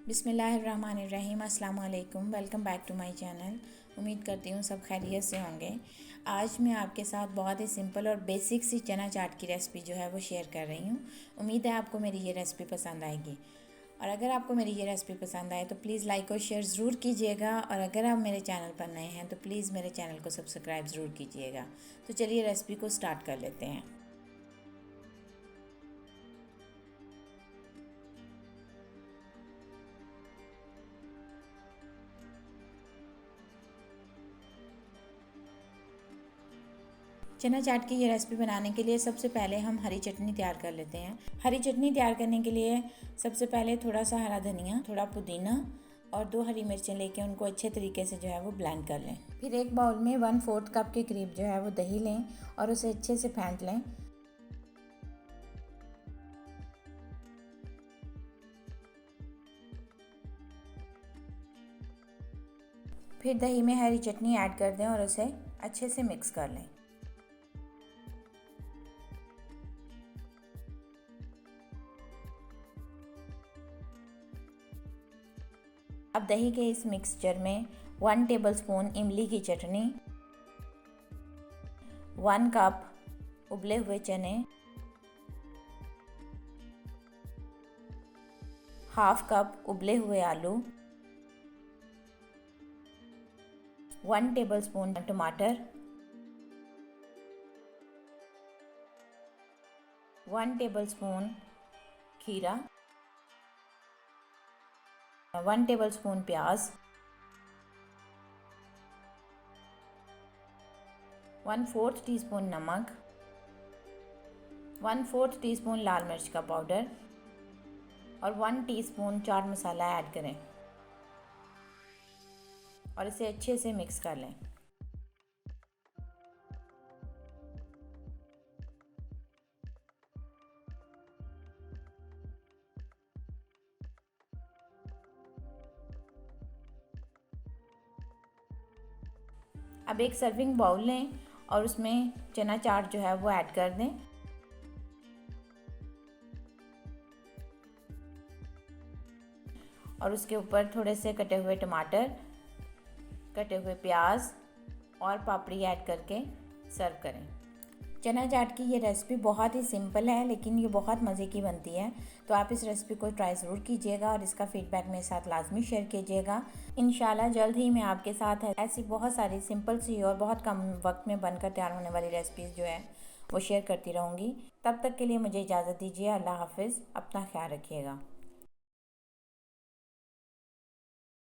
बिस्मिल्लाहिर्रहमानिर्रहीम। अस्सलाम वालेकुम। Welcome back to my channel. उम्मीद करती हूँ सब खैरियत से होंगे। आज मैं आपके साथ बहुत ही सिंपल और बेसिक सी चना चाट की रेसिपी जो है वो शेयर कर रही हूँ। उम्मीद है आपको मेरी ये रेसिपी पसंद आएगी, और अगर आपको मेरी ये रेसिपी पसंद आए तो प्लीज़ लाइक और शेयर ज़रूर कीजिएगा, और अगर आप मेरे चैनल पर नए हैं तो प्लीज़ मेरे चैनल को सब्सक्राइब ज़रूर कीजिएगा। तो चलिए रेसिपी को स्टार्ट कर लेते हैं। चना चाट की ये रेसिपी बनाने के लिए सबसे पहले हम हरी चटनी तैयार कर लेते हैं। हरी चटनी तैयार करने के लिए सबसे पहले थोड़ा सा हरा धनिया, थोड़ा पुदीना और 2 हरी मिर्चें लेके उनको अच्छे तरीके से जो है वो ब्लेंड कर लें। फिर एक बाउल में 1/4 कप के करीब जो है वो दही लें और उसे अच्छे से फेंट लें। फिर दही में हरी चटनी ऐड कर दें और उसे अच्छे से मिक्स कर लें। अब दही के इस मिक्सचर में 1 टेबलस्पून इमली की चटनी, 1 कप उबले हुए चने, हाफ कप उबले हुए आलू, 1 टेबलस्पून टमाटर, 1 टेबलस्पून खीरा, 1 टेबलस्पून प्याज, 1/4 टीस्पून नमक, 1/4 टीस्पून लाल मिर्च का पाउडर और 1 टीस्पून चाट मसाला ऐड करें और इसे अच्छे से मिक्स कर लें। अब एक सर्विंग बाउल लें और उसमें चना चाट जो है वो ऐड कर दें। और उसके ऊपर थोड़े से कटे हुए टमाटर, कटे हुए प्याज और पापड़ी ऐड करके सर्व करें। चना चाट की ये रेसिपी बहुत ही सिंपल है, लेकिन ये बहुत मज़े की बनती है। तो आप इस रेसिपी को ट्राई ज़रूर कीजिएगा और इसका फीडबैक मेरे साथ लाजमी शेयर कीजिएगा। इंशाल्लाह जल्द ही मैं आपके साथ ऐसी बहुत सारी सिंपल सी और बहुत कम वक्त में बनकर तैयार होने वाली रेसिपीज़ जो है वो शेयर करती रहूँगी। तब तक के लिए मुझे इजाज़त दीजिए। अल्लाह हाफिज़। अपना ख्याल रखिएगा।